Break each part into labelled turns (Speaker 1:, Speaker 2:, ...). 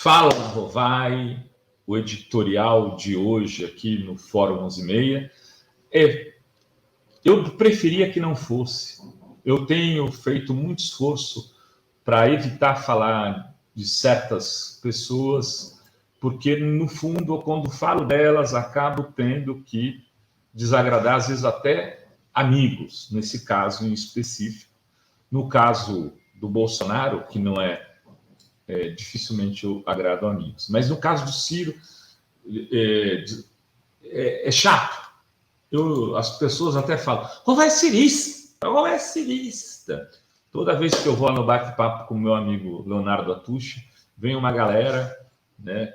Speaker 1: Fala, Rovai, o editorial de hoje aqui no Fórum 11:30. Eu preferia que não fosse. Eu tenho feito muito esforço para evitar falar de certas pessoas, porque, no fundo, quando falo delas, acabo tendo que desagradar, às vezes, até amigos, nesse caso em específico. No caso do Bolsonaro, que não dificilmente eu agrado amigos. Mas no caso do Ciro, é chato. As pessoas até falam, Rovai é cirista, Rovai é cirista. Toda vez que eu vou no bate-papo com o meu amigo Leonardo Atushi, vem uma galera, né,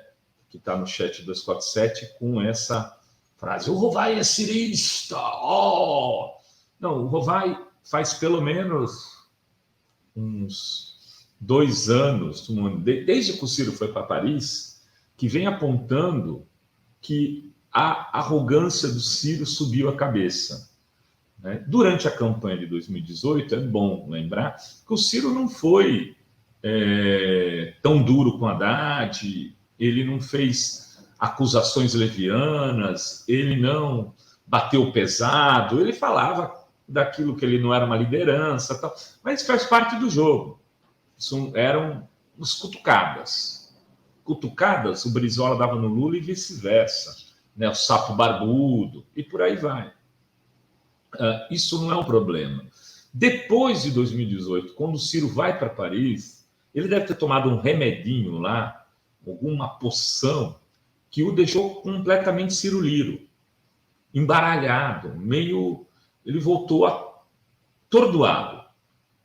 Speaker 1: que está no chat 247 com essa frase, o Rovai é cirista. Oh! Não, o Rovai faz pelo menos uns 2 anos, desde que o Ciro foi para Paris, que vem apontando que a arrogância do Ciro subiu a cabeça. Né? Durante a campanha de 2018, é bom lembrar que o Ciro não foi tão duro com Haddad, ele não fez acusações levianas, ele não bateu pesado, ele falava daquilo que ele não era uma liderança, tal, mas faz parte do jogo. Isso eram umas cutucadas. Cutucadas, o Brizola dava no Lula e vice-versa. Né? O sapo barbudo, e por aí vai. Isso não é um problema. Depois de 2018, quando o Ciro vai para Paris, ele deve ter tomado um remedinho lá, alguma poção, que o deixou completamente ciruliro, embaralhado, meio... Ele voltou atordoado.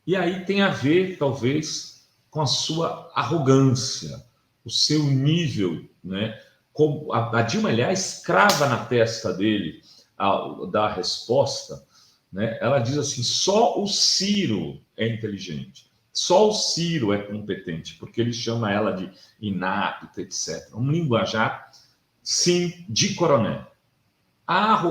Speaker 1: E aí tem a ver, talvez, com a sua arrogância, o seu nível, né? Como a Dilma, aliás, crava na testa dele ao dar a resposta, né? Ela diz assim, só o Ciro é inteligente, só o Ciro é competente, porque ele chama ela de inapta, etc. Um linguajar, sim, de coroné.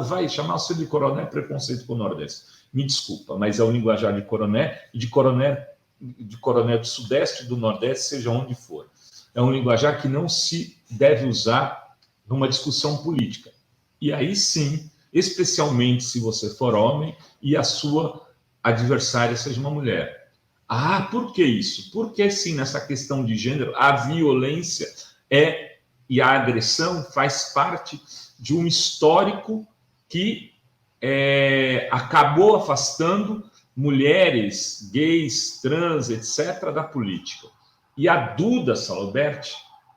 Speaker 1: Vai chamar o Ciro de coroné é preconceito com o Nordeste. Me desculpa, mas é o linguajar de coroné e de coroné do Sudeste, do Nordeste, seja onde for. É um linguajar que não se deve usar numa discussão política. E aí sim, especialmente se você for homem e a sua adversária seja uma mulher. Por que isso? Porque sim, nessa questão de gênero, a violência e a agressão faz parte de um histórico que acabou afastando mulheres, gays, trans, etc., da política. E a Duda Salobert,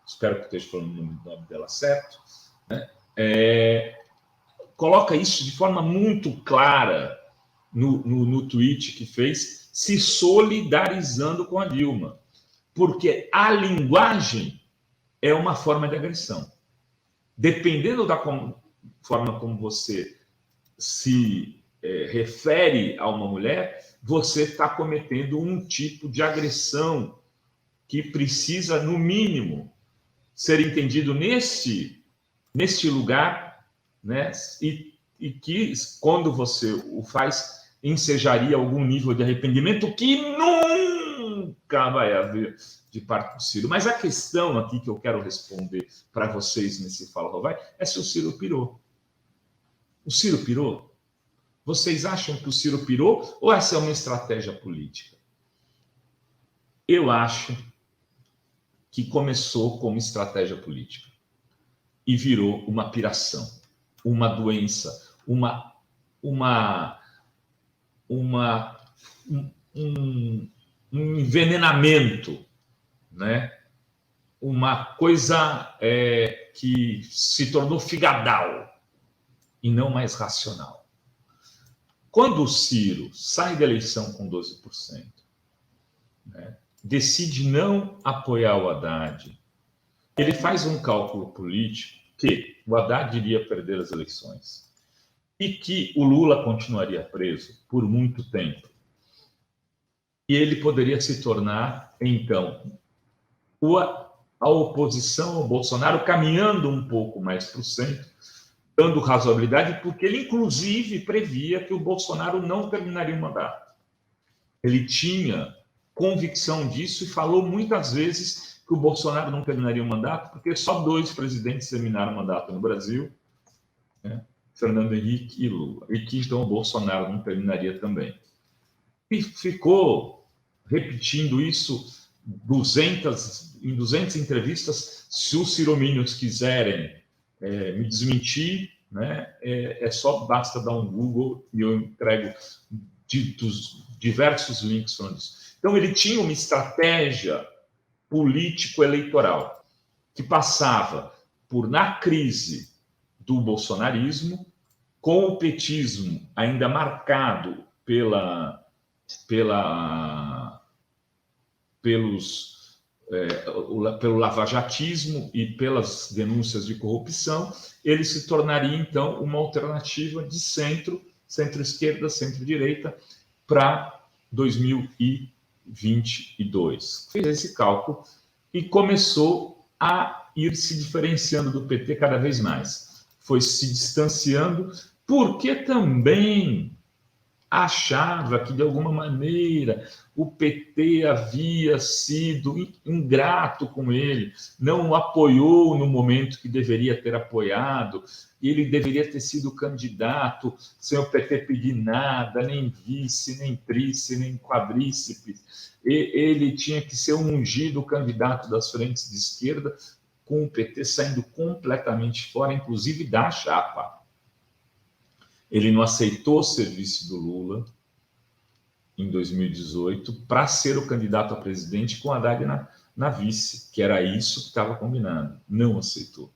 Speaker 1: espero que esteja falando o nome dela certo, né, coloca isso de forma muito clara no tweet que fez, se solidarizando com a Dilma. Porque a linguagem é uma forma de agressão. Dependendo da forma como você se refere a uma mulher, você está cometendo um tipo de agressão que precisa, no mínimo, ser entendido neste lugar, né? E que, quando você o faz, ensejaria algum nível de arrependimento que nunca vai haver de parte do Ciro. Mas a questão aqui que eu quero responder para vocês nesse Fala Rovai é se o Ciro pirou. O Ciro pirou? Vocês acham que o Ciro pirou ou essa é uma estratégia política? Eu acho que começou como estratégia política e virou uma piração, uma doença, um envenenamento, né? Uma coisa que se tornou figadal e não mais racional. Quando o Ciro sai da eleição com 12%, né, decide não apoiar o Haddad, ele faz um cálculo político que o Haddad iria perder as eleições e que o Lula continuaria preso por muito tempo. E ele poderia se tornar, então, a oposição ao Bolsonaro caminhando um pouco mais para o centro, dando razoabilidade, porque ele, inclusive, previa que o Bolsonaro não terminaria o mandato. Ele tinha convicção disso e falou muitas vezes que o Bolsonaro não terminaria o mandato, porque só 2 presidentes terminaram o mandato no Brasil, né? Fernando Henrique e Lula. E que então o Bolsonaro não terminaria também. E ficou repetindo isso em 200 entrevistas. Se os ciromínios quiserem me desmentir, né, basta dar um Google e eu entrego dos diversos links falando isso. Então, ele tinha uma estratégia político-eleitoral que passava por, na crise do bolsonarismo, com o petismo ainda marcado pelo lavajatismo e pelas denúncias de corrupção, ele se tornaria, então, uma alternativa de centro-esquerda, centro-direita, para 2022. Fez esse cálculo e começou a ir se diferenciando do PT cada vez mais. Foi se distanciando, porque também achava que, de alguma maneira, o PT havia sido ingrato com ele, não o apoiou no momento que deveria ter apoiado, e ele deveria ter sido candidato sem o PT pedir nada, nem vice, nem tríce, nem quadrícepe. Ele tinha que ser um ungido candidato das frentes de esquerda, com o PT saindo completamente fora, inclusive da chapa. Ele não aceitou ser vice do Lula em 2018 para ser o candidato a presidente com Haddad na vice, que era isso que estava combinado. Não aceitou.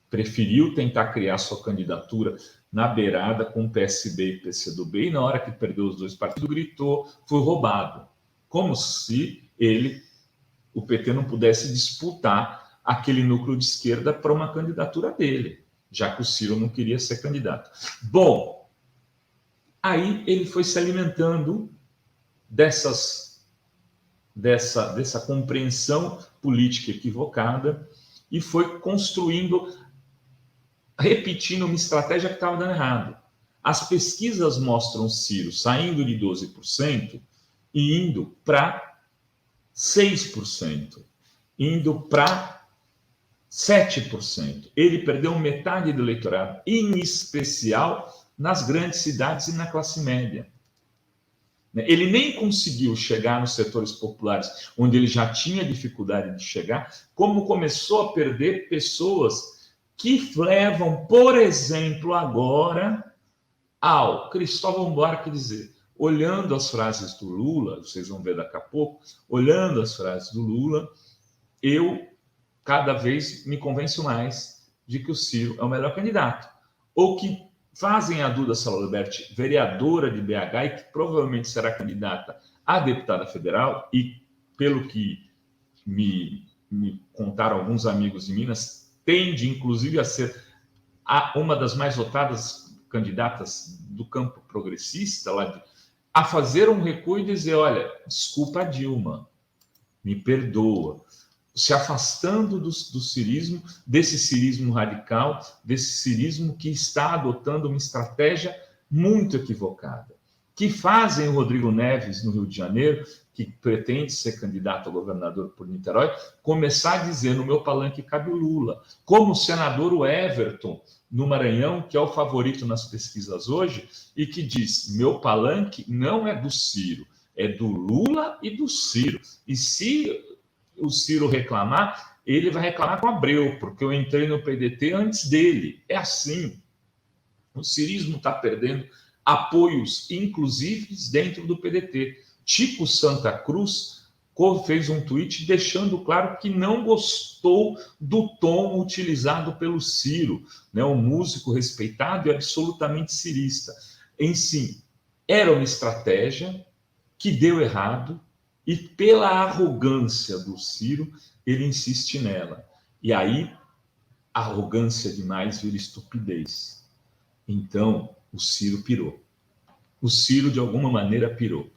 Speaker 1: Preferiu tentar criar sua candidatura na beirada com PSB e PCdoB, e na hora que perdeu os 2 partidos, gritou, foi roubado. Como se o PT não pudesse disputar aquele núcleo de esquerda para uma candidatura dele, já que o Ciro não queria ser candidato. Bom, aí ele foi se alimentando dessa compreensão política equivocada e foi construindo, repetindo uma estratégia que estava dando errado. As pesquisas mostram Ciro saindo de 12% e indo para 6%, indo para 7%. Ele perdeu metade do eleitorado, em especial nas grandes cidades e na classe média. Ele nem conseguiu chegar nos setores populares, onde ele já tinha dificuldade de chegar, como começou a perder pessoas que levam, por exemplo, agora ao Cristóvão Buarque dizer, olhando as frases do Lula, vocês vão ver daqui a pouco, olhando as frases do Lula, eu cada vez me convenço mais de que o Ciro é o melhor candidato. Ou que fazem a Duda Salabert vereadora de BH e que provavelmente será candidata a deputada federal, e pelo que me contaram alguns amigos de Minas, tende inclusive a ser uma das mais votadas candidatas do campo progressista, a fazer um recuo e dizer, olha, desculpa, Dilma, me perdoa, se afastando do cirismo, desse cirismo radical, desse cirismo que está adotando uma estratégia muito equivocada. Que fazem o Rodrigo Neves, no Rio de Janeiro, que pretende ser candidato a governador por Niterói, começar a dizer, no meu palanque cabe o Lula. Como o senador o Everton, no Maranhão, que é o favorito nas pesquisas hoje, e que diz, meu palanque não é do Ciro, é do Lula e do Ciro. E se o Ciro reclamar, ele vai reclamar com Abreu, porque eu entrei no PDT antes dele. É assim. O cirismo está perdendo apoios, inclusive dentro do PDT. Chico Santa Cruz fez um tweet deixando claro que não gostou do tom utilizado pelo Ciro, né? Um músico respeitado e absolutamente cirista. Em si, era uma estratégia que deu errado, e pela arrogância do Ciro, ele insiste nela. E aí, arrogância demais vira estupidez. Então, o Ciro pirou. O Ciro, de alguma maneira, pirou.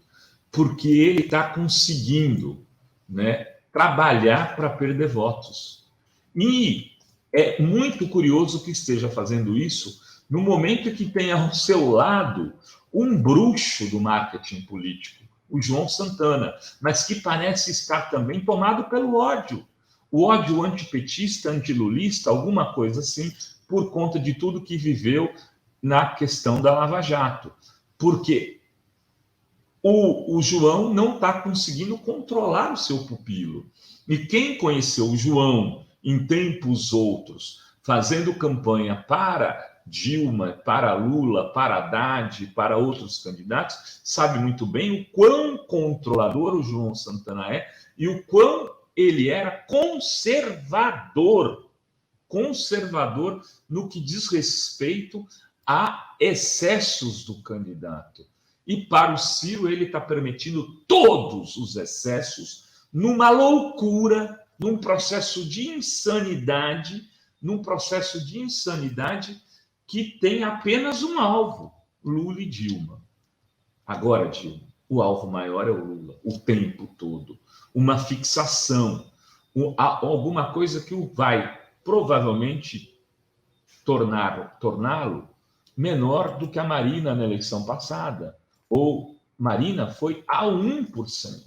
Speaker 1: Porque ele está conseguindo, né, trabalhar para perder votos. E é muito curioso que esteja fazendo isso no momento que tem ao seu lado um bruxo do marketing político, o João Santana, mas que parece estar também tomado pelo ódio. O ódio antipetista, antilulista, alguma coisa assim, por conta de tudo que viveu na questão da Lava Jato. Porque o João não está conseguindo controlar o seu pupilo. E quem conheceu o João em tempos outros, fazendo campanha para Dilma, para Lula, para Haddad, para outros candidatos, sabe muito bem o quão controlador o João Santana é e o quão ele era conservador no que diz respeito a excessos do candidato. E para o Ciro, ele está permitindo todos os excessos numa loucura, num processo de insanidade, que tem apenas um alvo, Lula e Dilma. Agora, Dilma, o alvo maior é o Lula, o tempo todo. Uma fixação, alguma coisa que o vai provavelmente torná-lo menor do que a Marina na eleição passada. Ou Marina foi a 1%.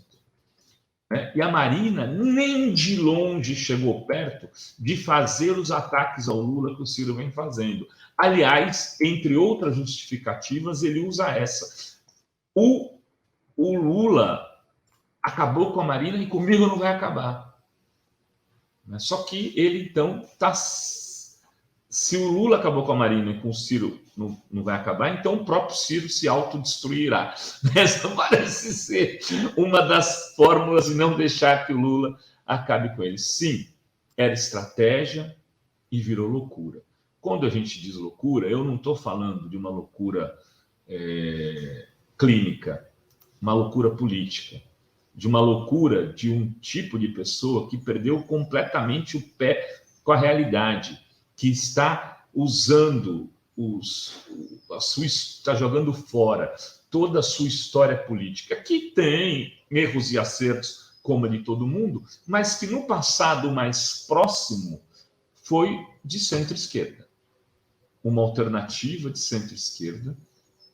Speaker 1: Né? E a Marina nem de longe chegou perto de fazer os ataques ao Lula que o Ciro vem fazendo. Aliás, entre outras justificativas, ele usa essa. O Lula acabou com a Marina e comigo não vai acabar. Só que ele, então, está... Se o Lula acabou com a Marina e com o Ciro não vai acabar, então o próprio Ciro se autodestruirá. Essa parece ser uma das fórmulas de não deixar que o Lula acabe com ele. Sim, era estratégia e virou loucura. Quando a gente diz loucura, eu não estou falando de uma loucura clínica, uma loucura política, de uma loucura de um tipo de pessoa que perdeu completamente o pé com a realidade, que está usando está jogando fora toda a sua história política, que tem erros e acertos, como a de todo mundo, mas que no passado mais próximo foi de centro-esquerda. Uma alternativa de centro-esquerda,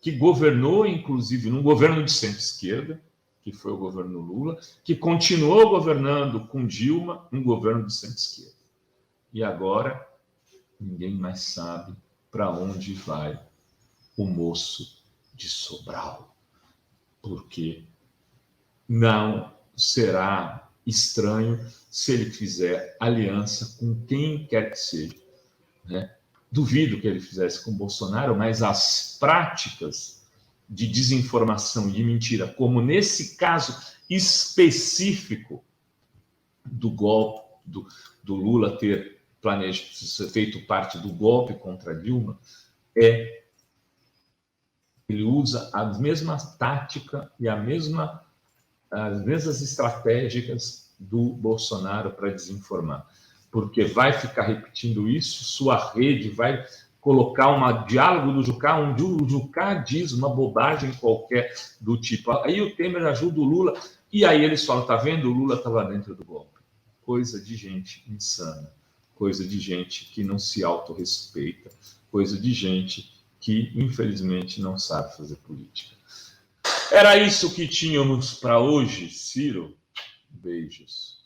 Speaker 1: que governou, inclusive, num governo de centro-esquerda, que foi o governo Lula, que continuou governando com Dilma, um governo de centro-esquerda. E agora ninguém mais sabe para onde vai o moço de Sobral, porque não será estranho se ele fizer aliança com quem quer que seja. Né? Duvido que ele fizesse com Bolsonaro, mas as práticas de desinformação e de mentira, como nesse caso específico do golpe, do Lula ter feito parte do golpe contra Dilma, ele usa a mesma tática e as mesmas estratégias do Bolsonaro para desinformar, porque vai ficar repetindo isso, sua rede vai colocar um diálogo do Jucá, onde o Jucá diz uma bobagem qualquer do tipo, aí o Temer ajuda o Lula, e aí eles falam, tá vendo, o Lula estava dentro do golpe. Coisa de gente insana. Coisa de gente que não se autorrespeita, coisa de gente que, infelizmente, não sabe fazer política. Era isso que tínhamos para hoje, Ciro. Beijos.